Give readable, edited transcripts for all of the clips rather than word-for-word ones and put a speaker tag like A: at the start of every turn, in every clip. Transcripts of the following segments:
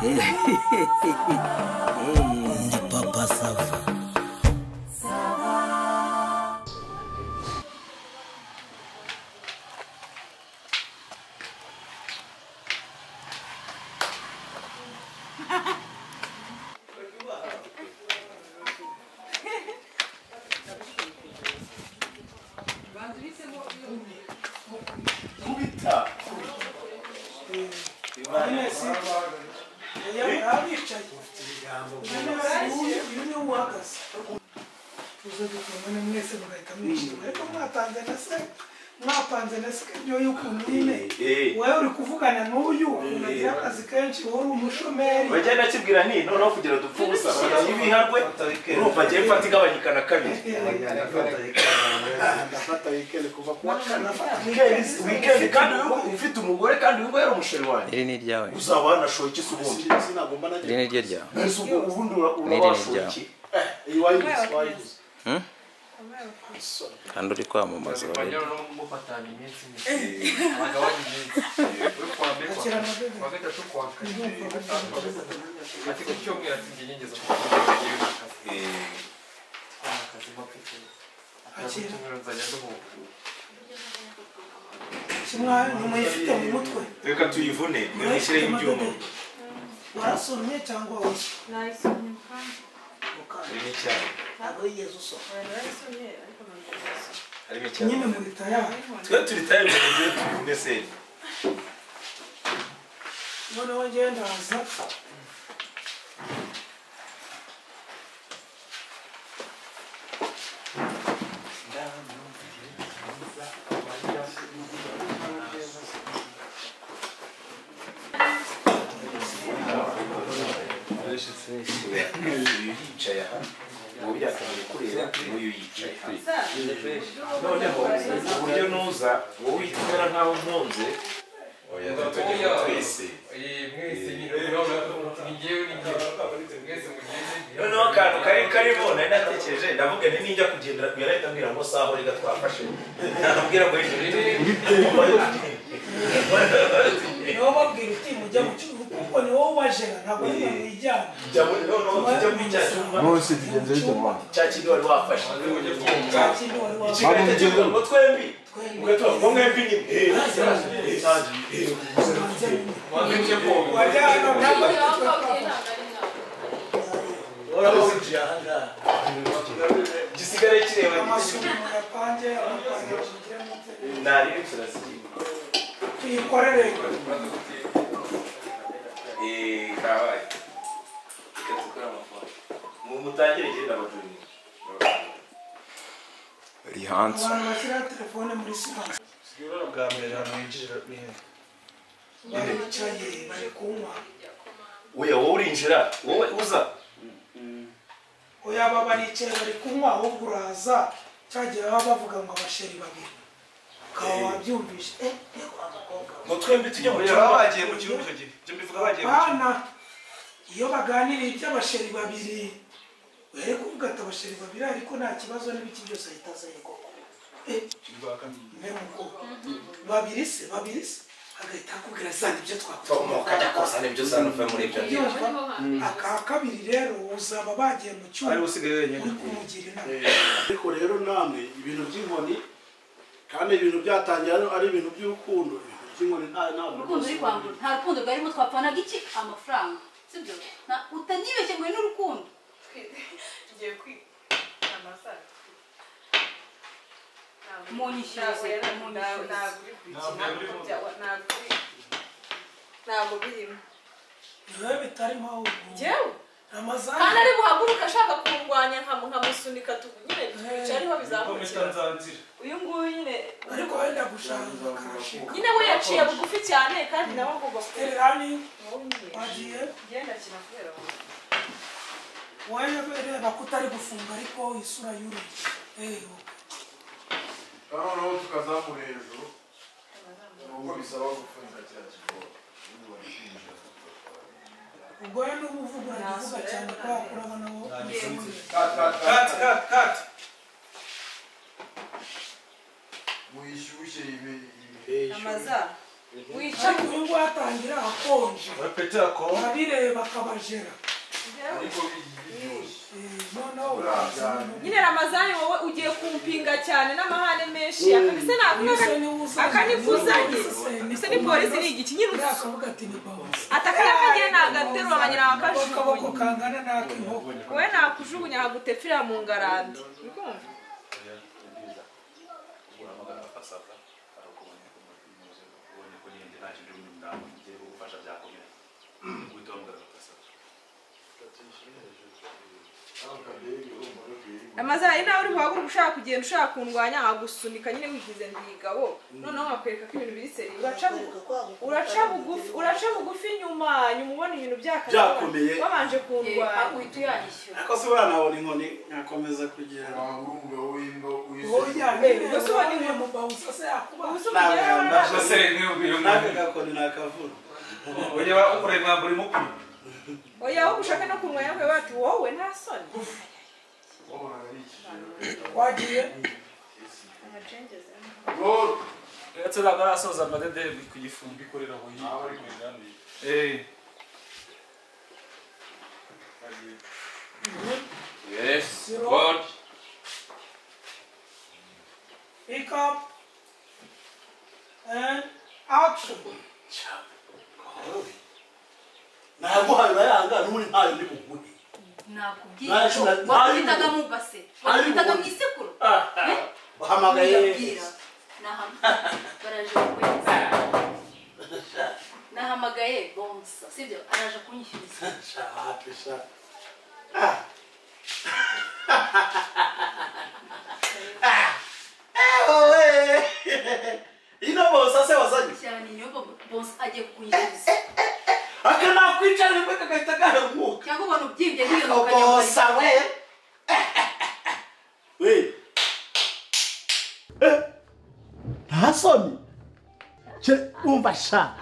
A: Ndi Papa Sava.
B: Wewe uri kuvugana n'uyu unagira akazi kenshi wowe umushomeri
C: bagenda kibwira ni noneho kugira dupfu ubusa ibiharwe urumva giye mfata igabanyikana kabiri
B: ndafata weekend kuva ku wakana
C: weekend kandi ufite umugore kandi uyu yari umusheri wanjye
D: iri ni ryawe
C: uzabana shoki subundi
D: iri ni ryo ryawe
C: ubundi urabashoki
D: kandi uri kwamamaza
E: bajya no gufatanya iminsi abagabanya iminsi uri kwa mbere kwa gatatu kwa kane ati ku cyumweru ati ngiye ngeze ku akazi mafite
B: kimwa nyuma yifite mu mutwe
C: reka tuyivune nishyire ibyuma
B: warasomye cyangwa wose
F: nayisomye
C: ni cyane
B: ntabwo yigeze usoma
C: harimo cyane
B: nyine muri tayari
C: twe turi tayari mu gihe tuvune seri
B: noneho ngenda haza
C: yicaye aha ubu byatangiye kureba n'uyu yicaye noneho uburyo nuza wowe witumera nk'aho mpunze twese noneho akantu karimo nari natekereje ndavuga nti nijya kugendera yarahita ambwira ngo saho reka twafashe nabwira ngo
B: niho babwira uti mujya mu cyumba kuko ni wowe wajera ntabwo ari mu ijyana
C: jya muri noneho tujya muri cya cyumba
G: bose tugenze bituma
C: cya kindi wari wafashe
B: cya kindi wari wafashe
C: kigatekereza ngo twembi ngo mwembi nyine
B: wajyana ntabwo ari
C: urahoze ahangaha gisigare kireba
B: amasuku yapanze
C: nari bifuzazigiye
B: tuyikorere
C: kabaye tukora amafaranga mu mutangire genda abajuni
D: uri hanze
B: abantu bashyira telefone muri siranse
C: bwa mbere hano winjira ni he
B: baricaye bari kunywa
C: oya wowe urinjira wowe uza
B: oya aba baricaye bari kunywa ahubwo uraza cyagiye baba bavuga ngo abasheri babiri ukaba wabyumvishe
C: ngo twembi tujye mu
E: cyumba bagiye mu cyumba icyo gihe byo mbivuga bagiye mu cyumba
B: iyo baganiriye iby'abasheri babiri were kuvuga ati abasheri babiri ariko nta kibazo n'ibiki byose ahita azaye koko babiri se agahita akubwira zana ibyo
C: ukajya kosa n'ibyo uzana uvuye muri ibyo
B: aka kabiri rero uzaba bagiye mu cyumba uri kumugira inama
G: ariko rero namwe ibintu by'inkoni kandi ibintu byatangiye ari ibintu by'urukundo by'inkoni
F: urukundo uri kwambura nta rukundo rwarimo twapfanaga iki amafaranga sibyo utanyibeshye ngo ni urukundo
H: tugiye kwiga amasaha ntabwo birimo
B: niwe bitarimo
H: njyewe
B: amazana
H: kandi ari buhaguruka ashaka kumurwanya nkamusunika nyine twicaye ariho bizamukira uyu nguyu nyine
B: ariko wenda gushaka akarashika
H: nyine we yaciye bugufi cyane kandi nawe agomba
B: tererani wagiye
H: genda kina kubera
B: wowe reba ko utari gufunga ariko isura y'urugi
G: noneho tukazamura hejuru nubwo bisaba gufunga cya kigoro
B: ubwo rero n'ubu uvuga uravuga cyane ko wakuraba nabo
C: kati
G: muyishyushye
H: amaza wica
B: ariko uyu nguyu atangira akonje
C: urapeta ko
B: abireba akabajera noneho
H: nyine Ramazani wowe ugiye kumpinga cyane n'amahane menshi akabise akanifuzanye ese ni polisi ni igiki nyine
B: akavuga ati ni bawuzi
H: atakayakagiye nagaterura abanyina
B: akaboko
H: bakajugunya
B: kangana n'ak'inkoko
H: wowe nakujugunya hagutepfira mu ngarandi ukumva Ramazani nawe uri guhaguruka ushaka kugenda ushaka kundwanya nkagusunika nyine wigize ndigabo noneho nkakwereka ko ibintu biri seri uraca bugufi nyuma ubona ibintu
G: byakomeye
H: wabanje kundwanya
F: uhita uyanyishyura
G: ariko se nabona inkoni nkakomeza kugira
B: gusa ubona inkwe mu bawuzi se yakuba
G: n'aka gakoni nakavura
C: oya ure mwamburi mukuru
H: oya aho ushaka no kunywaya kwe bati wowe nta soni
B: wagiye
E: Gatse nagarasoza amadede ku gifumbi korera aho yi.
C: yes god
B: pick up and action
G: naguhaye bayanga n'uri ntayo ndi buguhe
F: nakubwiye wakubitaga mu base wakubitaga mu isekuru
G: uhamagaye
F: baraje kukweza nahamagaye bonsa sibyo araje kunyishyuriza
G: ino bonsa se wazanye
F: cyane niyo bonsa agiye kunyishyuriza
G: aka nakwicara rimwe kagahita gahemuka
F: cyangwa ubona ubyimbye n'iyo
G: bonsa we nta soni wumva sha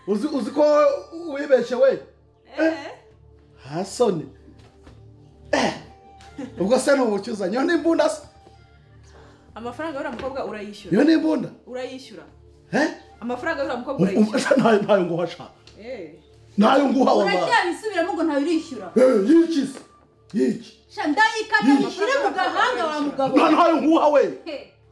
G: uzi ko wibeshye we nta soni ubwo se ni ubucyuza niyo ni imbunda se
H: amafaranga y'uriya mukobwa urayishyura
G: niyo ni imbunda
H: urayishyura amafaranga y'uriya mukobwa
G: urayishyura ntayo nguha sha ntayo nguha wabaye
F: uracyabisubiramo ngo ntayo urishyura
G: yiki se yiki
F: sha ndayikata yishyire mu gahanga wa mugabo
G: ntayo nguha we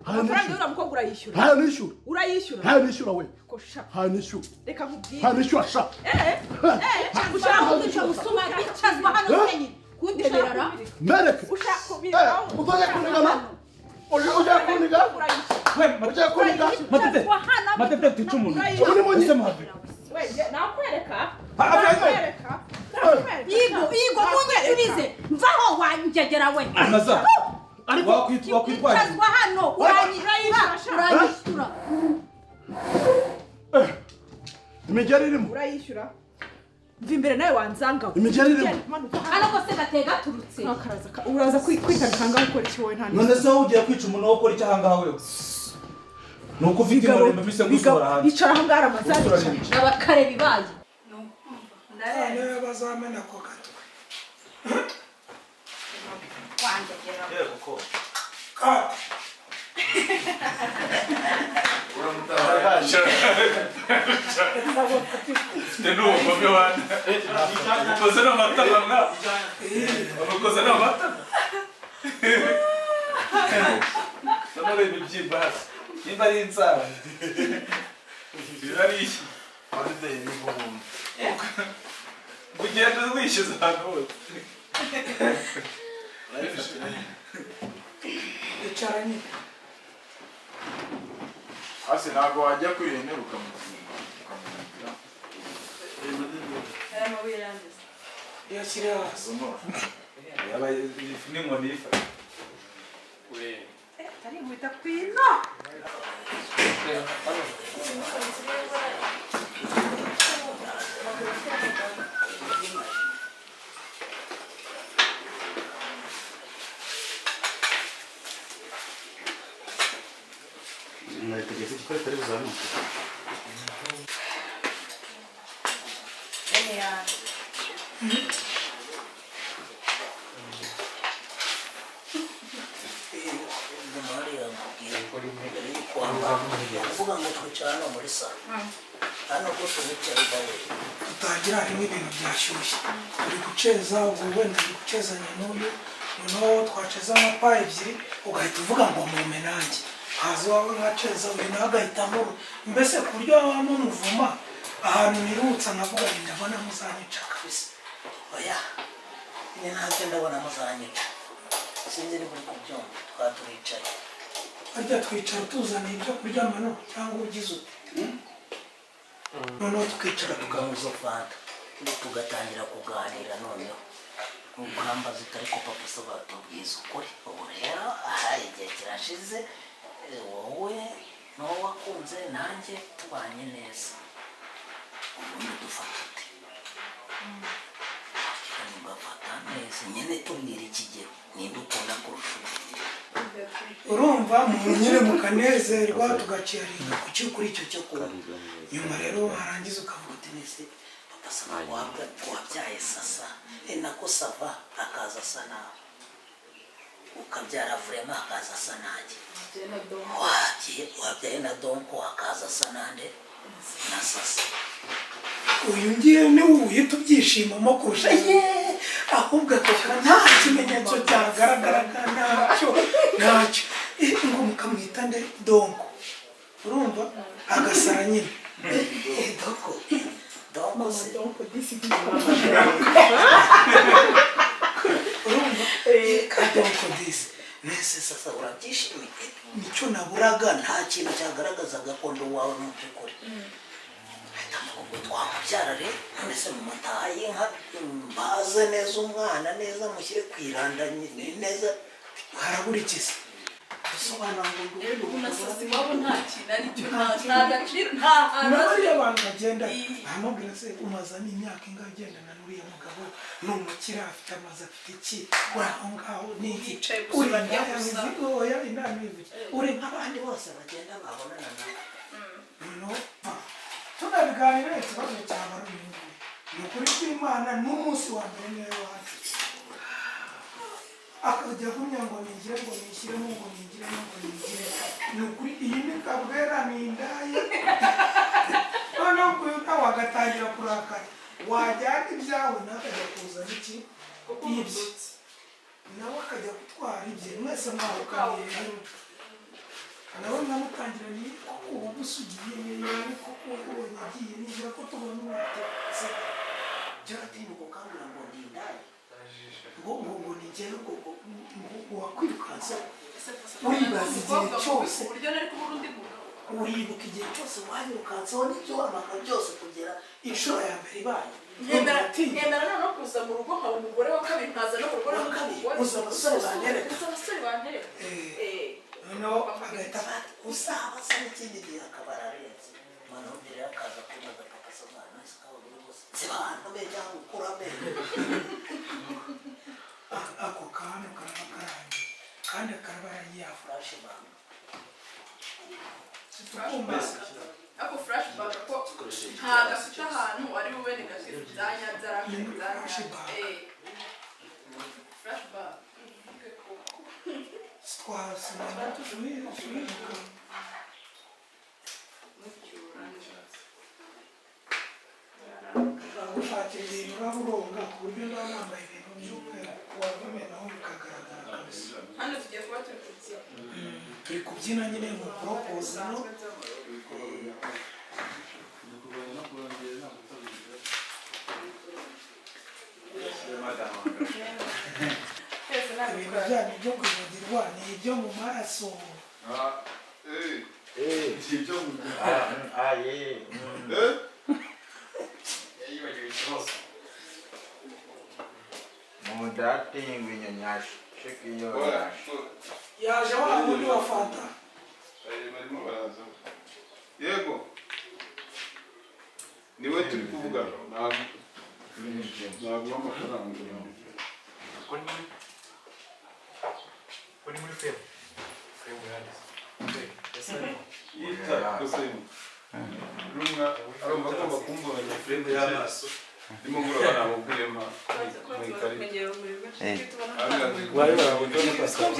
H: amafaranga y'uriya mukobwa urayishyura
G: ntayo nishyura
H: urayishyura
G: ntayo nishyura we
H: ko sha
G: ntayo nishyura
H: reka nkubwire
G: ntayo nishyura sha
F: ushaka kwica musuma bicazwa hano senyine kundeberara
G: mereke
H: ushaka kubira
G: uzajya kunigana ujya kuniga ujya kuniga
E: Matete tuca umuntu.
G: uri mu nyuma
H: nakwereka
F: yigo munyishyurize mvaho wanjegera we
E: Amaza. Ariko wakwitwaje.
F: bicazwa hano uranyishyura
G: imigeri irimo
H: urayishyura mva imbere nawe wanzanga
G: imigeri irimo
F: hano kose gateye gaturutse
H: uraza kwitarika ngaho ukora iki wowe nta
E: None se wowe ugiye kwica umuntu wo gukora icyaha ngaho wewe. Nuko ufite inkoni mbise gusohora hanze.
H: icara aho ngaho Ramazani
F: abakare bibaye
B: niba bazamena ako gatwe
F: wanjegera
C: yego ko
B: kati
C: Tenu umugome wana ukoze n'amatara mwa ukoze n'amatara Samare bibyimba hasi nimba ari insara birariye abide ni guhumba ugenda wishyuza ahantu hose
B: icara nyine
I: hasi ntabwo wajya kuri ihene ukamugira
B: iyo kiri hasi
C: yabaye n'inkoni yifashe
H: arihuta kwino
G: nategetse ko itari buzamuke
A: kuvuga ngo twicara hano muri salo hano ko tubicara bawe
B: tutangira harimo ibintu byashyushye turi guceza ubwo wenda turi gucezanya n'uyu noneho twaceza amapa ebyiri ugahita uvuga ngo mume nanjye haza wawe nkaceza uyu nawe agahitamo mbese ku buryo wabamo muvuma ahantu nirutsa nkavuga ngo ndabona muzanyica kabisa oya ni ntabyo ndabona muzanyica sinzi ni buri kubyumva twaturicaye harya twicara tuzaniye ibyo kurya mano cyangwa ugize ute noneho tukicara tukamuza fanta tugatangira kuganira noneho ugamba zitari ko papa se batubwiza ukuri ubu rero aha igihe kirashize wowe n'uwo wakunze nanjye tubanye neza ubundi dufata ute mbafata neza nyine tubwira ikigero nimba ukunda kurusha urumva nyine mukanezerwa tugaciringa kuki kuri icyo cyo kuba nyuma rero harangiza ukavuga uti nese papa saba wabyaye sasa nako sava akaza asa nawe ukabyara vurema akaza asa nanjye wabyaye na donko akaza asa nande na sasa uyu ngiye niwe uhita ubyishimamo kurusha ahubwo akaba nta kimenyetso cyagaragaraga ntacyo ngo mukamwita nde donko urumva agasara nyine donko se urumva ka donko disi nese sasa urabyishimiye nicyo naburaga nta kintu cyagaragaza gakondo wawe mu by'ukuri ubwo twamubyara rero none se mumutaye inka mbaze neza umwana neza mushyire ku iranda neza harabura ikiza bisobanura ngo
H: unasazi wabo nta kintu aricyo nta gaciro nta hantu
B: n'abariya bantu bagenda ahamubwira se umaze n'imyaka ingahe ugendana n'uriya mugabo ni umukire afite amazu afite iki uri aho ngaho n'igice uri oya inama ivuge uri nk'abandi bose bagenda babonana nawe tunabiganira ikibazo cyaba ari uyu nguyu ni ukuri kw'Imana n'umunsi wa mbere niwe wacu akajya agumya ngo nigire ngo nishyiremo ngo nigiremo ngo nigire ni ukuri iyi ni kabwera ni indaya noneho kuyu nawe agatangira kurakara wajyana ibyawe nakajya kuzana iki ibye nawe akajya gutwara ibye mwese mwahukaniye nawe namutangira ni koko ubusugiye ni koko ubonye agiye nigira ko tubona umwate byaratinyuka ukambwira ngo ndi indaya ngo nigere ngo wakwirukansa uribaza igihe cyose uribuka igihe cyose wanyirukansaho n'ibyo wamaka byose kugera inshuro ya mbere ibaye
H: nkemera no kuza mu rugo nkaba umugore wa kabiri nkaza no mu rugo wa kabiri
B: uza abasore bantereka noneho agahita bati uzabasa n'ikindi gihe akaba ararenze noneho mbere akaza kumaza pakasa umwana wese akabagore bose zibana be cyangwa ukura amenyo ako kantu karaba karangiye kandi akaraba yaragiye furashi banga
H: ako furashi banga ko ntabwo afite ahantu ari bube negative byanya byarafite furashi banga
B: twasanga tujuyiruka gushakira ibintu uraburonga ku buryo niba nambaye ibintu by'umweru wabimenaho bikagaragara kabisa
H: hano tugiye kuba turi kubyina
B: turi kubyina nyine mu poropoze no ibintu byanyu byo kwibagirwa ni ibyo mu maraso yaje wa wundi wa fanta
I: yego niwe turi kuvuga ntabwo amafaranga
E: Kuri muri femu. Femu yanditse.
I: yita kusema rumwa arumva agomba kumbonanya frame y'amaso ndimo ngura bana mubwirema mwikari wari barabona pascal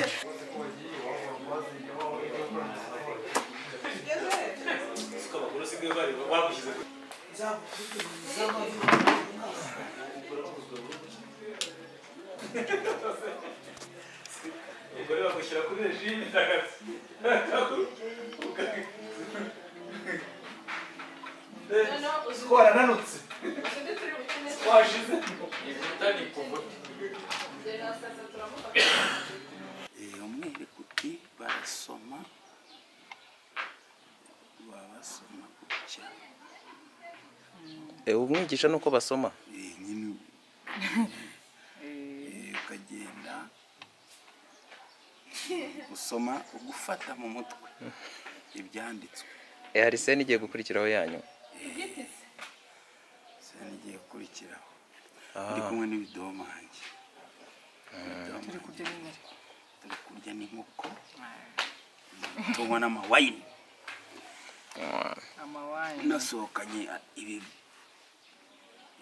C: basigaye bari wagushyize umugore bagushyira kuri regime twarananutse twashize
J: umwerekuti barasoma babasoma gutya
D: umwigisha nuko basoma
J: nyine ukagenda usoma ugufata mu mutwe ibyanditswe
D: hari seni igiye gukurikiraho yanyu
J: seni igiye gukurikiraho ndi kumwe n'ibidomange turi kurya n'inkoko tunywa n'amawayini nasohokanye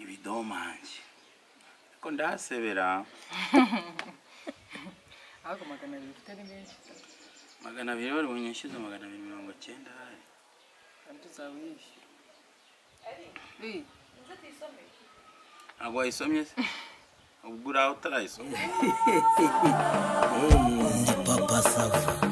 J: ibidomange ariko ndahasebera
K: ahubwo 200 ufite ni menshi
J: 200 bari bunyishyuza 290 hari
K: kandi tuzawishyura
J: ntabwo wayisomye se ubwo uraho utarayisomye
A: Papa Sava